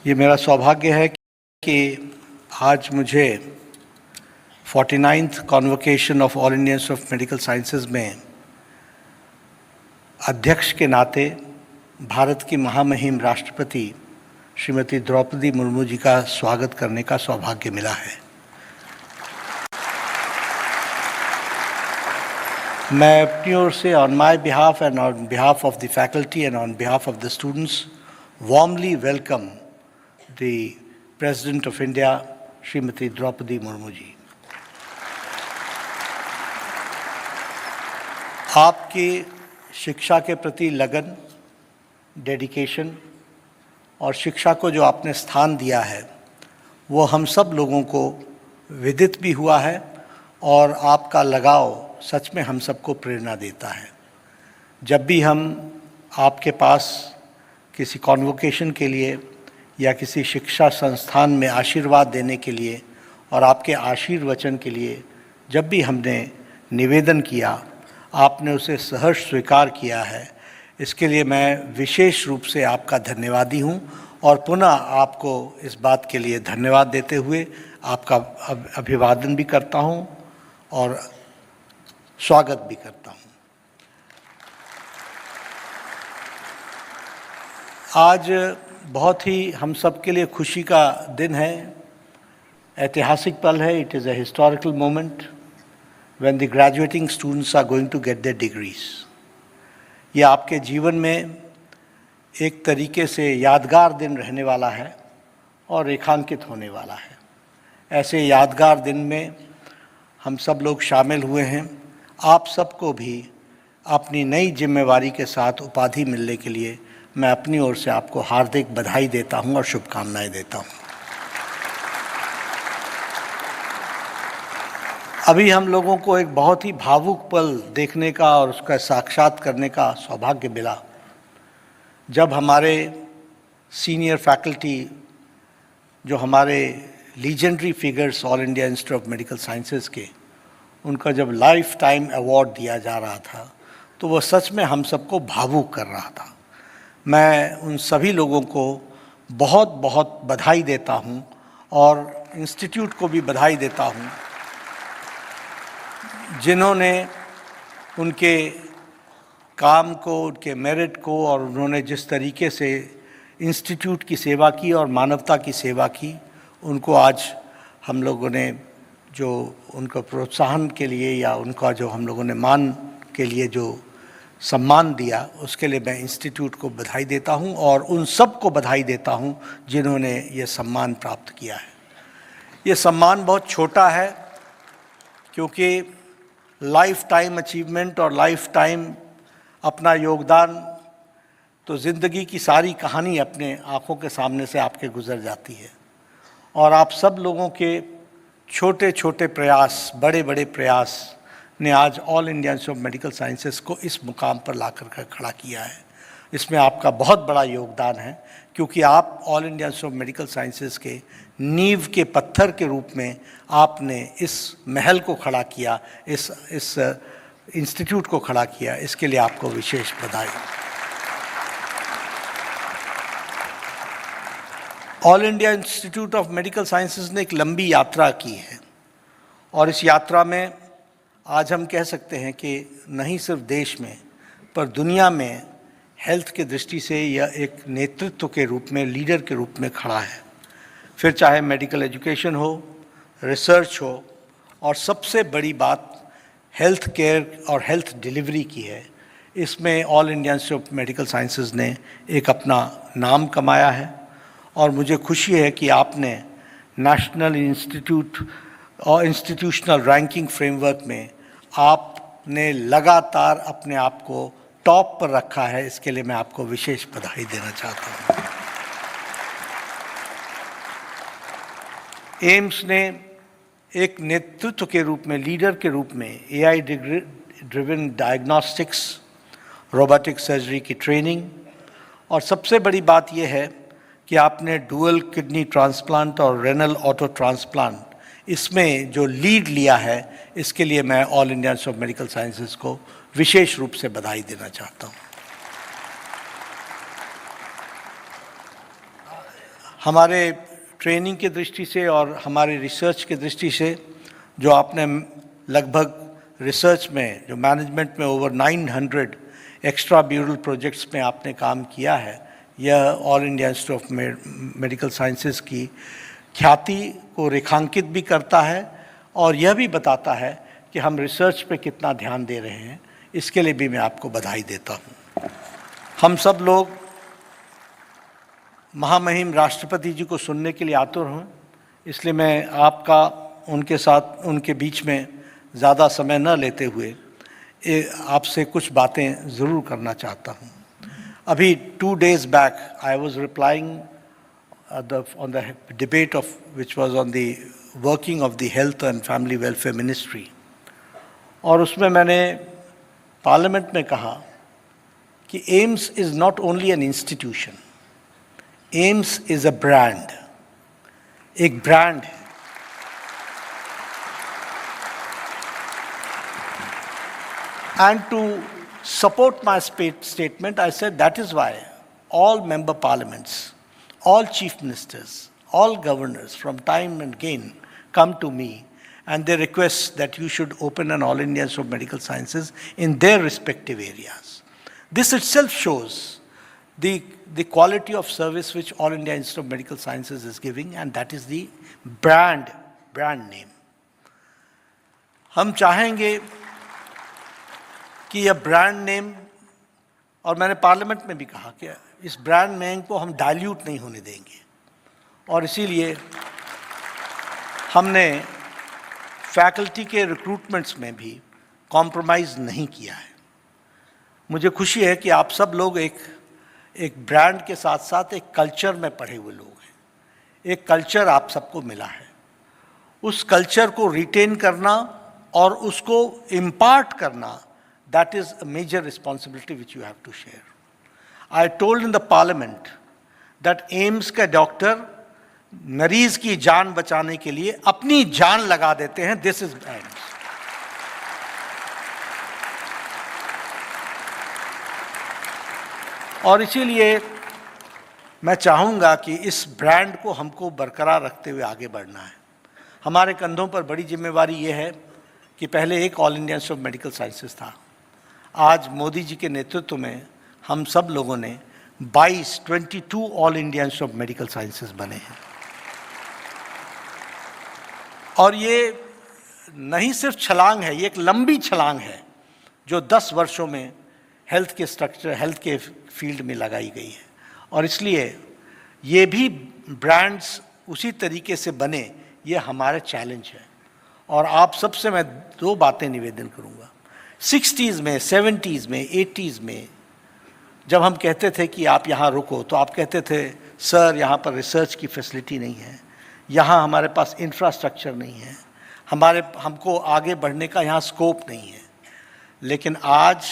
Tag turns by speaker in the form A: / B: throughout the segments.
A: ये मेरा सौभाग्य है कि आज मुझे 49th convocation of all Indians of medical sciences में अध्यक्ष के नाते भारत की महामहिम राष्ट्रपति श्रीमती द्रौपदी मुर्मू जी का स्वागत करने का सौभाग्य मिला है। मैं अपनी ओर से on my behalf and on behalf of the faculty and on behalf of the students warmly welcome the president of India Shrimati Droupadi Murmu ji. आपकी शिक्षा के प्रति लगन, डेडिकेशन और शिक्षा को जो आपने स्थान दिया है वो हम सब लोगों को विदित भी हुआ है और आपका लगाव सच में हम सबको प्रेरणा देता है। जब भी हम आपके पास किसी कॉन्वोकेशन के लिए या किसी शिक्षा संस्थान में आशीर्वाद देने के लिए और आपके आशीर्वचन के लिए जब भी हमने निवेदन किया, आपने उसे सहर्ष स्वीकार किया है। इसके लिए मैं विशेष रूप से आपका धन्यवादी हूँ और पुनः आपको इस बात के लिए धन्यवाद देते हुए आपका अभिवादन भी करता हूँ और स्वागत भी करता हूँ। आज बहुत ही हम सब के लिए खुशी का दिन है, ऐतिहासिक पल है। It is a historical moment when the graduating students are going to get their degrees. ये आपके जीवन में एक तरीके से यादगार दिन रहने वाला है और रेखांकित होने वाला है। ऐसे यादगार दिन में हम सब लोग शामिल हुए हैं। आप सबको भी अपनी नई जिम्मेवारी के साथ उपाधि मिलने के लिए मैं अपनी ओर से आपको हार्दिक बधाई देता हूं और शुभकामनाएं देता हूं। अभी हम लोगों को एक बहुत ही भावुक पल देखने का और उसका साक्षात करने का सौभाग्य मिला जब हमारे सीनियर फैकल्टी, जो हमारे legendary figures all India institute of medical sciences के, उनका जब लाइफ टाइम अवार्ड दिया जा रहा था तो वो सच में हम सबको भावुक कर रहा था। मैं उन सभी लोगों को बहुत बहुत बधाई देता हूँ और इंस्टीट्यूट को भी बधाई देता हूँ जिन्होंने उनके काम को, उनके मेरिट को और उन्होंने जिस तरीके से इंस्टीट्यूट की सेवा की और मानवता की सेवा की, उनको आज हम लोगों ने जो उनको प्रोत्साहन के लिए या उनका जो हम लोगों ने मान के लिए जो सम्मान दिया, उसके लिए मैं इंस्टीट्यूट को बधाई देता हूं और उन सब को बधाई देता हूं जिन्होंने ये सम्मान प्राप्त किया है। ये सम्मान बहुत छोटा है क्योंकि लाइफ टाइम अचीवमेंट और लाइफ टाइम अपना योगदान, तो ज़िंदगी की सारी कहानी अपने आँखों के सामने से आपके गुजर जाती है और आप सब लोगों के छोटे छोटे प्रयास, बड़े बड़े प्रयास ने आज all India institute of medical sciences को इस मुकाम पर ला कर खड़ा किया है। इसमें आपका बहुत बड़ा योगदान है क्योंकि आप all India institute of medical sciences के नींव के पत्थर के रूप में आपने इस महल को खड़ा किया, इस इंस्टीट्यूट को खड़ा किया। इसके लिए आपको विशेष बधाई। All India institute of medical sciences ने एक लंबी यात्रा की है और इस यात्रा में आज हम कह सकते हैं कि नहीं सिर्फ देश में पर दुनिया में हेल्थ के दृष्टि से यह एक नेतृत्व के रूप में, लीडर के रूप में खड़ा है। फिर चाहे मेडिकल एजुकेशन हो, रिसर्च हो और सबसे बड़ी बात हेल्थ केयर और हेल्थ डिलीवरी की है। इसमें all India institute of medical sciences ने एक अपना नाम कमाया है और मुझे खुशी है कि आपने नेशनल इंस्टीट्यूट और इंस्टीट्यूशनल रैंकिंग फ्रेमवर्क में आपने लगातार अपने आप को टॉप पर रखा है। इसके लिए मैं आपको विशेष बधाई देना चाहता हूँ। एम्स ने एक नेतृत्व के रूप में, लीडर के रूप में AI driven diagnostics, robotic surgery की ट्रेनिंग और सबसे बड़ी बात यह है कि आपने डुअल किडनी ट्रांसप्लांट और रेनल ऑटो ट्रांसप्लांट इसमें जो लीड लिया है, इसके लिए मैं all India institute of medical sciences को विशेष रूप से बधाई देना चाहता हूँ। हमारे ट्रेनिंग की दृष्टि से और हमारे रिसर्च की दृष्टि से जो आपने लगभग रिसर्च में, जो मैनेजमेंट में ओवर 900 एक्स्ट्रा ब्यूरल प्रोजेक्ट्स में आपने काम किया है, यह all India institute of medical sciences की ख्याति को रेखांकित भी करता है और यह भी बताता है कि हम रिसर्च पे कितना ध्यान दे रहे हैं। इसके लिए भी मैं आपको बधाई देता हूँ। हम सब लोग महामहिम राष्ट्रपति जी को सुनने के लिए आतुर हूँ, इसलिए मैं आपका उनके साथ, उनके बीच में ज़्यादा समय न लेते हुए आपसे कुछ बातें ज़रूर करना चाहता हूँ। अभी 2 days back I was replying on the debate of which was on the working of the Health and Family Welfare Ministry, और उसमें मैंने पार्लियामेंट में कहा कि AIIMS is not only an institution, AIIMS is a brand, एक brand है। And to support my statement, I said that is why all member parliaments, all chief ministers, all governors from time and again come to me and they request that you should open an All India Institute of Medical Sciences in their respective areas. This itself shows the quality of service which All India Institute of Medical Sciences is giving, and that is the brand name. हम चाहेंगे कि यह brand name, और मैंने parliament में भी कहा कि इस ब्रांड नेम को हम डाइल्यूट नहीं होने देंगे, और इसीलिए हमने फैकल्टी के रिक्रूटमेंट्स में भी कॉम्प्रोमाइज़ नहीं किया है। मुझे खुशी है कि आप सब लोग एक ब्रांड के साथ साथ एक कल्चर में पढ़े हुए लोग हैं। एक कल्चर आप सबको मिला है, उस कल्चर को रिटेन करना और उसको इम्पार्ट करना, that is a major responsibility which you have to share. I told in the parliament that AIIMS के डॉक्टर मरीज की जान बचाने के लिए अपनी जान लगा देते हैं। This is AIIMS. और इसीलिए मैं चाहूँगा कि इस ब्रांड को हमको बरकरार रखते हुए आगे बढ़ना है। हमारे कंधों पर बड़ी जिम्मेवारी ये है कि पहले एक all India institute of medical sciences था, आज मोदी जी के नेतृत्व में हम सब लोगों ने 22 all India institute of medical sciences बने हैं। और ये नहीं सिर्फ छलांग है, ये एक लंबी छलांग है जो 10 वर्षों में हेल्थ के स्ट्रक्चर, हेल्थ के फील्ड में लगाई गई है। और इसलिए ये भी ब्रांड्स उसी तरीके से बने, ये हमारा चैलेंज है। और आप सबसे मैं 2 बातें निवेदन करूँगा। 60s में, 70s में, 80s में जब हम कहते थे कि आप यहाँ रुको, तो आप कहते थे सर यहाँ पर रिसर्च की फैसिलिटी नहीं है, यहाँ हमारे पास इंफ्रास्ट्रक्चर नहीं है, हमको आगे बढ़ने का यहाँ स्कोप नहीं है। लेकिन आज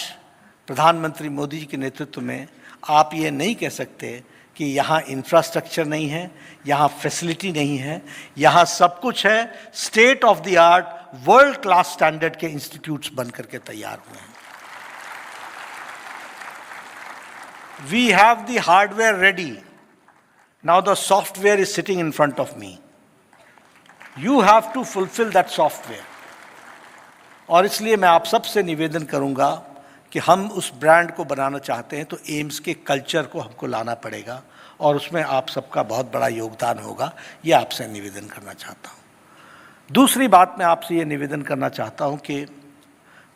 A: प्रधानमंत्री मोदी जी के नेतृत्व में आप ये नहीं कह सकते कि यहाँ इंफ्रास्ट्रक्चर नहीं है, यहाँ फैसिलिटी नहीं है, यहाँ सब कुछ है। State of the art, world class standard के इंस्टीट्यूट्स बन करके तैयार हुए हैं। We have the hardware ready, now the software is sitting in front of me, you have to fulfil that software. और इसलिए मैं आप सबसे निवेदन करूंगा कि हम उस ब्रांड को बनाना चाहते हैं तो एम्स के कल्चर को हमको लाना पड़ेगा, और उसमें आप सबका बहुत बड़ा योगदान होगा, ये आपसे निवेदन करना चाहता हूँ। दूसरी बात मैं आपसे ये निवेदन करना चाहता हूँ कि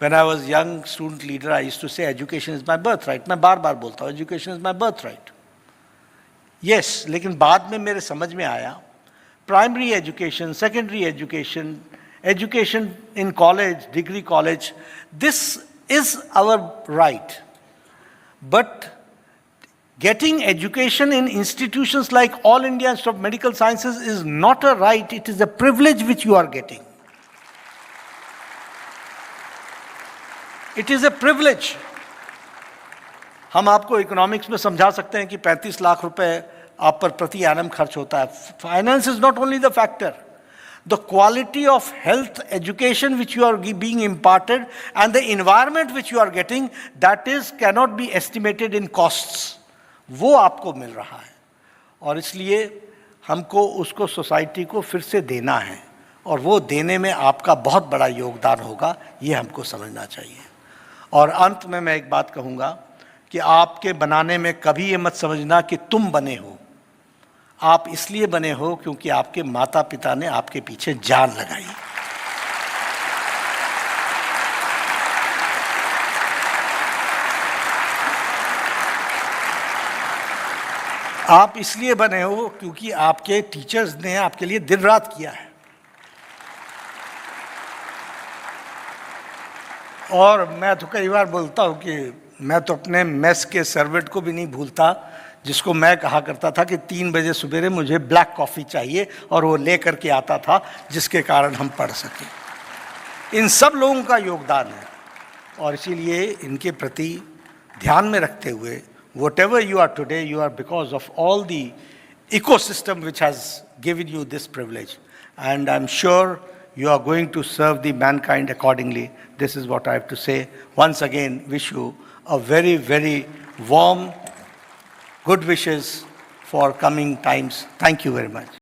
A: when I was young student leader I used to say education is my birthright. मैं बार बार बोलता हूँ education is my birthright, yes. लेकिन बाद में मेरे समझ में आया primary education, secondary education, education in college, degree college, this is our right, but getting education in institutions like All India Institute of Medical Sciences is not a right, it is a privilege which you are getting. It is a privilege. हम आपको economics में समझा सकते हैं कि 35 लाख रुपए आप पर प्रति एनम खर्च होता है। Finance is not only the factor, the quality of health education which you are being imparted and the environment which you are getting, that is cannot be estimated in costs, वो आपको मिल रहा है। और इसलिए हमको उसको सोसाइटी को फिर से देना है, और वो देने में आपका बहुत बड़ा योगदान होगा, ये हमको समझना चाहिए। और अंत में मैं एक बात कहूँगा कि आपके बनाने में कभी ये मत समझना कि तुम बने हो। आप इसलिए बने हो क्योंकि आपके माता पिता ने आपके पीछे जान लगाई। आप इसलिए बने हो क्योंकि आपके टीचर्स ने आपके लिए दिन रात किया है। और मैं तो कई बार बोलता हूँ कि मैं तो अपने मेस के सर्वेंट को भी नहीं भूलता, जिसको मैं कहा करता था कि 3 बजे सवेरे मुझे ब्लैक कॉफ़ी चाहिए, और वो ले करके आता था, जिसके कारण हम पढ़ सकें। इन सब लोगों का योगदान है, और इसीलिए इनके प्रति ध्यान में रखते हुए, whatever you are today, you are because of all the ecosystem which has given you this privilege. And I'm sure you are going to serve the mankind accordingly. This is what I have to say. Once again, wish you a very, very warm, good wishes for coming times. Thank you very much.